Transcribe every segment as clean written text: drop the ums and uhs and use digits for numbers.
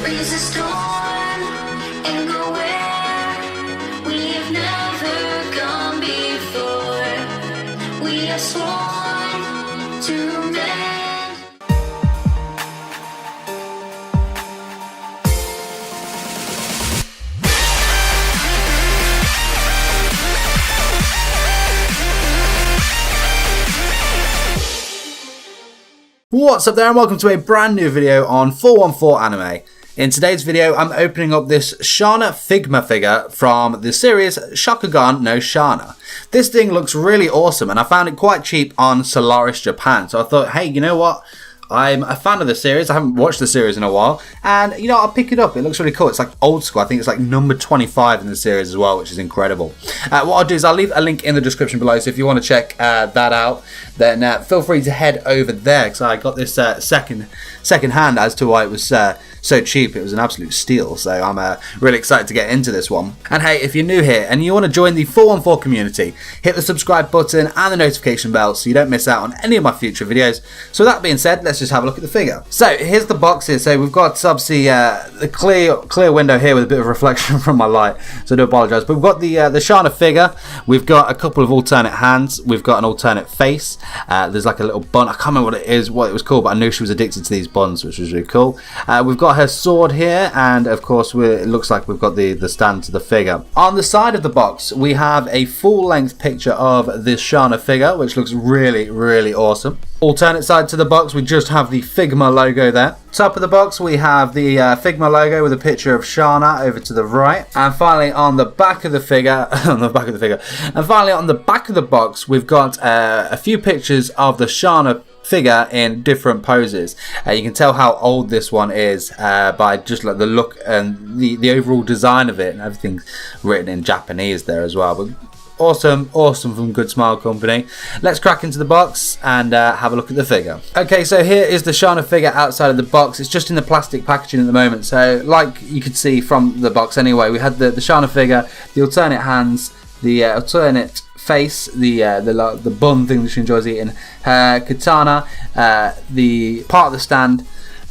Raise a storm and go where we have never gone before. We have sworn to mend. What's up there, and welcome to a brand new video on 414 Anime. In today's video, I'm opening up this Shana Figma figure from the series Shakugan no Shana. This thing looks really awesome, and I found it quite cheap on Solaris Japan. So I thought, hey, you know what? I'm a fan of the series. I haven't watched the series in a while, and you know, I'll pick it up. It looks really cool. It's like old school. I think it's like number 25 in the series as well, which is incredible. What I'll do is I'll leave a link in the description below, so if you want to check that out, then feel free to head over there, because I got this second hand as to why it was so cheap. It was an absolute steal, so I'm really excited to get into this one. And hey, if you're new here and you want to join the 414 community, hit the subscribe button and the notification bell so you don't miss out on any of my future videos. So with that being said, let's just have a look at the figure. So here's the box here. So we've got obviously the clear window here with a bit of reflection from my light, so I do apologise. But we've got the Shana figure. We've got a couple of alternate hands. We've got an alternate face. There's like a little bun. I can't remember what it was called, but I knew she was addicted to these buns, which was really cool. We've got her sword here, and of course it looks like we've got the stand to the figure. On the side of the box, we have a full-length picture of this Shana figure, which looks really, really awesome. Alternate side to the box, we just have the Figma logo there. Top of the box, we have the Figma logo with a picture of Shana over to the right. And finally, on the back of the figure, and finally on the back of the box, we've got a few pictures of the Shana figure in different poses. You can tell how old this one is by just like the look and the overall design of it, and everything's written in Japanese there as well. But awesome from Good Smile Company. Let's crack into the box and have a look at the figure. Okay, so here is the Shana figure outside of the box. It's just in the plastic packaging at the moment, so like you could see from the box anyway, we had the Shana figure, the alternate hands, the alternate face, the bun thing that she enjoys eating, her katana, the part of the stand,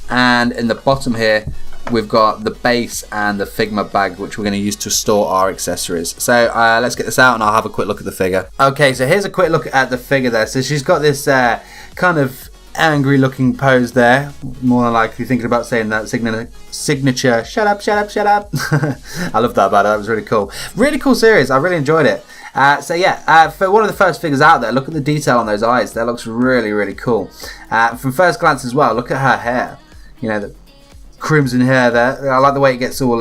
and in the bottom here we've got the base and the Figma bag, which we're going to use to store our accessories. So let's get this out and I'll have a quick look at the figure. Okay, so here's a quick look at the figure there. So she's got this kind of angry looking pose there, more than likely thinking about saying that signature shut up I love that about it. That was really cool series. I really enjoyed it. So yeah, for one of the first figures out there, look at the detail on those eyes. That looks really cool. From first glance as well, look at her hair, you know, the crimson hair there. I like the way it gets all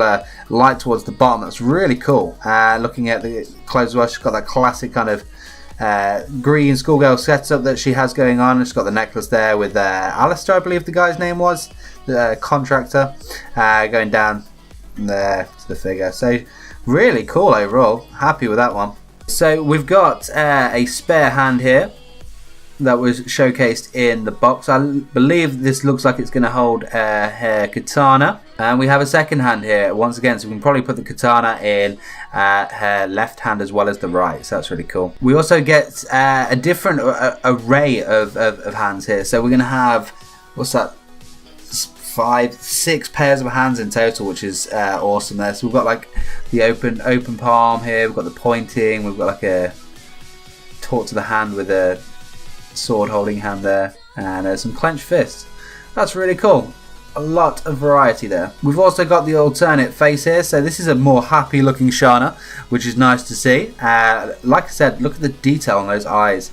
light towards the bottom. That's really cool. Looking at the clothes as well, she's got that classic kind of green schoolgirl setup that she has going on. She's got the necklace there with Alistair, I believe the guy's name was, the contractor, going down there to the figure. So really cool overall. Happy with that one. So we've got a spare hand here that was showcased in the box. I believe this looks like it's going to hold her katana. And we have a second hand here once again, so we can probably put the katana in her left hand as well as the right, so that's really cool. We also get a different array of hands here. So we're going to have, what's that, 6 pairs of hands in total, which is awesome there. So we've got like the open palm here, we've got the pointing, we've got like a talk to the hand with a sword holding hand there, and some clenched fists. That's really cool. A lot of variety there. We've also got the alternate face here, so this is a more happy looking Shana, which is nice to see. Like I said, look at the detail on those eyes.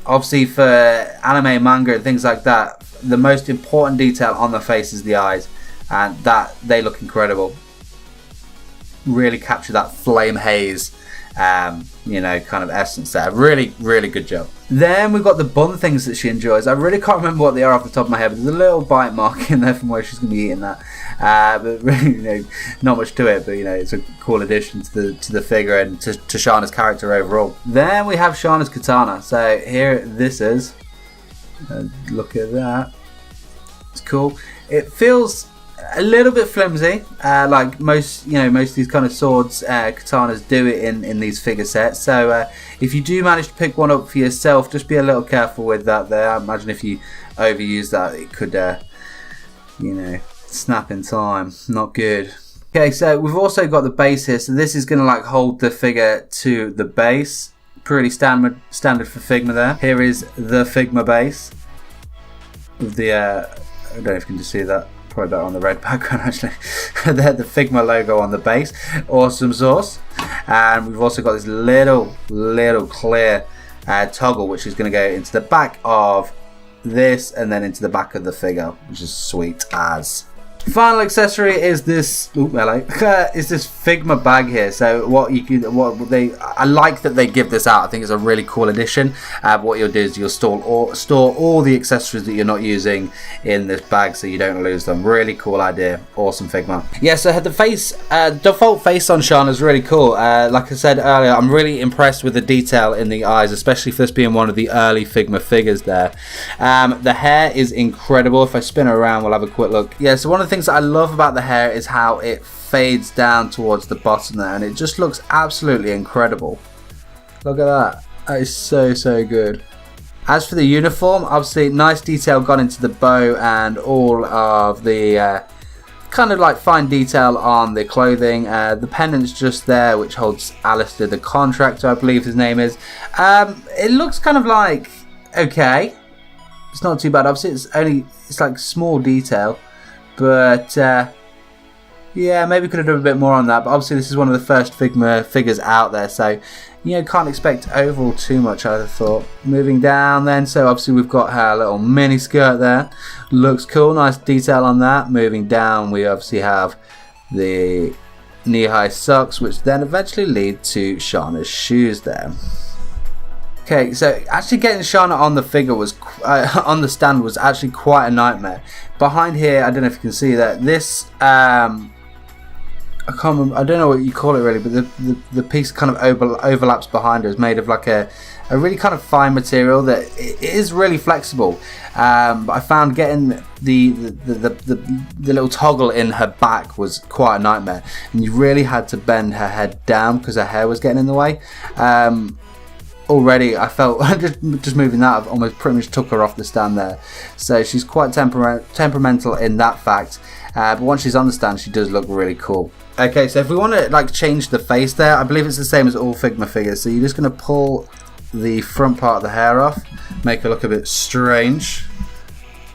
Obviously for anime, manga and things like that, the most important detail on the face is the eyes, and that they look incredible. Really capture that flame haze you know, kind of essence there. Really good job. Then we've got the bun things that she enjoys. I really can't remember what they are off the top of my head, but there's a little bite mark in there from where she's going to be eating that. But really, you know, not much to it, but you know, it's a cool addition to the figure and to Shana's character overall. Then we have Shana's katana. So here this is. Look at that. It's cool. It feels a little bit flimsy, like most of these kind of swords, katanas do it in these figure sets. So if you do manage to pick one up for yourself, just be a little careful with that there. I imagine if you overuse that, it could, Snap in time, not good. Okay, so we've also got the base here. So this is going to like hold the figure to the base. Pretty standard for Figma there. Here is the Figma base. The I don't know if you can just see that. Probably better on the red background actually. The Figma logo on the base. Awesome sauce. And we've also got this little clear toggle, which is going to go into the back of this and then into the back of the figure, which is sweet as. Final accessory is this. Is this Figma bag here? So I like that they give this out. I think it's a really cool addition. What you'll do is you'll store all the accessories that you're not using in this bag, so you don't lose them. Really cool idea. Awesome Figma. Yeah. So the face, default face on Shana is really cool. Like I said earlier, I'm really impressed with the detail in the eyes, especially for this being one of the early Figma figures. There, the hair is incredible. If I spin her around, we'll have a quick look. Yeah. So one of the things that I love about the hair is how it fades down towards the bottom there, and it just looks absolutely incredible. Look at that. That is so good. As for the uniform, obviously nice detail gone into the bow and all of the kind of like fine detail on the clothing. The pendant's just there, which holds Alistair the contractor, I believe his name is. It looks kind of like okay. It's not too bad. Obviously it's like small detail. But yeah, maybe could have done a bit more on that. But obviously this is one of the first Figma figures out there, so can't expect overall too much, I'd have thought. Moving down then, so obviously we've got her little mini skirt there. Looks cool, nice detail on that. Moving down, we obviously have the knee-high socks, which then eventually lead to Shana's shoes there. Okay, so actually getting Shana on the figure was on the stand was actually quite a nightmare. Behind here, I don't know if you can see that. This I don't know what you call it really, but the piece kind of overlaps behind her is made of like a really kind of fine material that it is really flexible. But I found getting the little toggle in her back was quite a nightmare, and you really had to bend her head down because her hair was getting in the way. Already I felt just moving that, I've almost pretty much took her off the stand there. So she's quite temperamental in that fact, but once she's on the stand she does look really cool. Okay, so if we want to like change the face there, I believe it's the same as all Figma figures. So you're just going to pull the front part of the hair off, make her look a bit strange,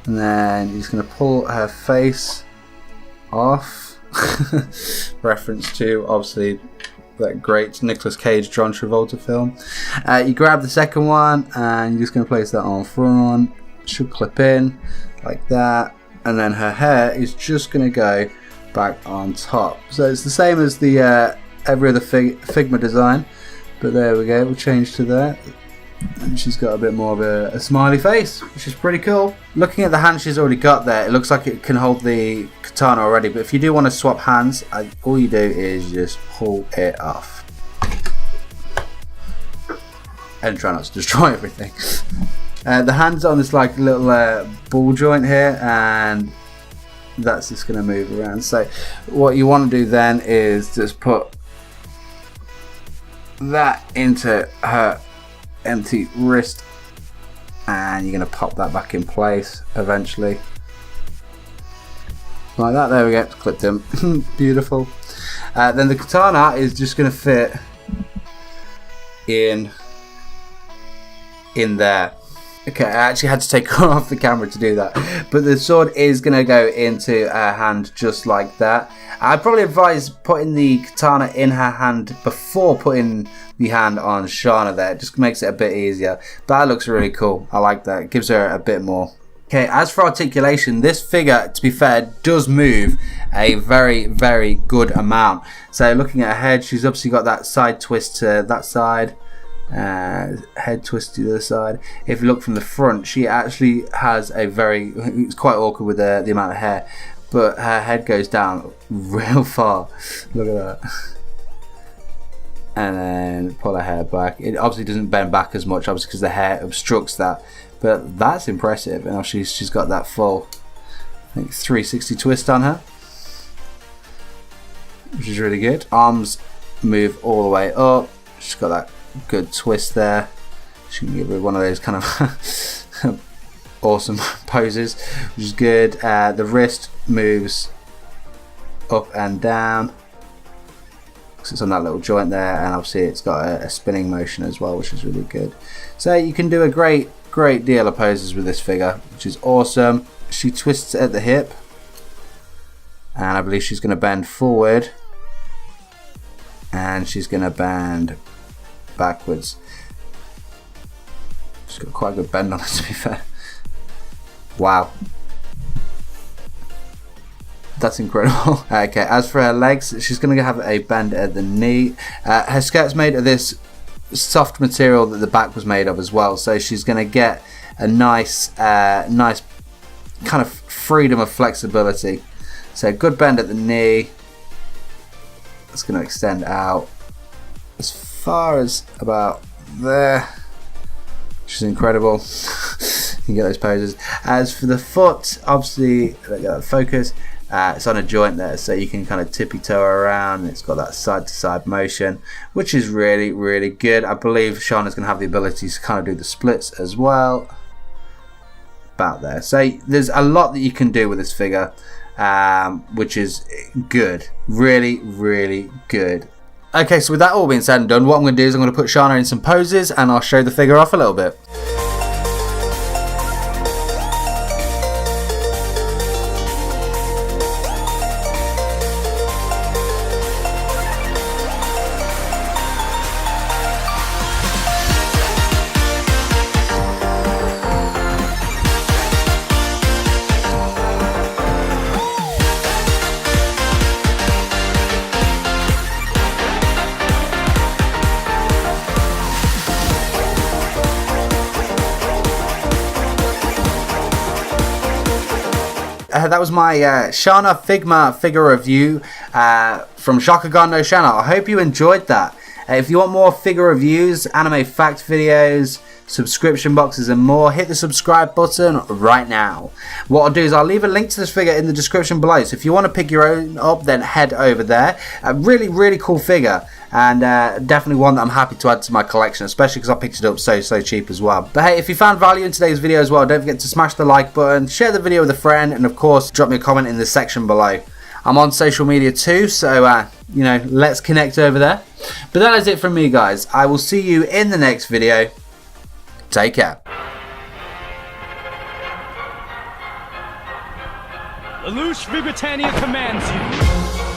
and then you're just going to pull her face off. Reference to obviously that great Nicolas Cage John Travolta film. You grab the second one and you're just going to place that on front. Should clip in like that, and then her hair is just going to go back on top. So it's the same as the every other Figma design, but there we go, we'll change to that. And she's got a bit more of a smiley face, which is pretty cool. Looking at the hand she's already got there, it looks like it can hold the katana already, but if you do want to swap hands, all you do is just pull it off and try not to destroy everything. The hand's on this like little ball joint here, and that's just going to move around. So what you want to do then is just put that into her empty wrist, and you're going to pop that back in place eventually like that. There we go, it's clipped in. Beautiful. Then the katana is just going to fit in there. Okay, I actually had to take her off the camera to do that, but the sword is going to go into her hand just like that. I'd probably advise putting the katana in her hand before putting the hand on Shana there. It just makes it a bit easier. But that looks really cool. I like that. It gives her a bit more. Okay, as for articulation, this figure, to be fair, does move a very good amount. So looking at her head, she's obviously got that side twist to that side. Head twist to the other side. If you look from the front, she actually has it's quite awkward with the amount of hair, but her head goes down real far. Look at that. And then pull her hair back. It obviously doesn't bend back as much, obviously, because the hair obstructs that, but that's impressive. And she's got that full, I think, 360 twist on her, which is really good. Arms move all the way up. She's got that good twist there. She can give her one of those kind of awesome poses, which is good. The wrist moves up and down. It's on that little joint there, and obviously it's got a spinning motion as well, which is really good. So you can do a great deal of poses with this figure, which is awesome. She twists at the hip, and I believe she's going to bend forward, and she's going to bend backwards. She's got quite a good bend on it, to be fair. Wow. That's incredible. Okay, as for her legs, she's going to have a bend at the knee. Her skirt's made of this soft material that the back was made of as well, so she's going to get a nice kind of freedom of flexibility. So good bend at the knee. It's going to extend out as far as about there, which is incredible. You can get those poses. As for the foot, obviously, focus. It's on a joint there, so you can kind of tippy toe around. It's got that side to side motion, which is really good. I believe Shana's going to have the ability to kind of do the splits as well. About there. So there's a lot that you can do with this figure, which is good. Really good. Okay, so with that all being said and done, what I'm going to do is I'm going to put Shana in some poses, and I'll show the figure off a little bit. That was my Shana Figma figure review from Shakugan no Shana. I hope you enjoyed that. If you want more figure reviews, anime fact videos, subscription boxes and more, hit the subscribe button right now. What I'll do is I'll leave a link to this figure in the description below, so if you want to pick your own up, then head over there. A really cool figure, and definitely one that I'm happy to add to my collection, especially because I picked it up so cheap as well. But hey, if you found value in today's video as well, don't forget to smash the like button, share the video with a friend, and of course drop me a comment in the section below. I'm on social media too, so you know, let's connect over there. But that is it from me, guys. I will see you in the next video. Take care. Lelouch Britannia commands you.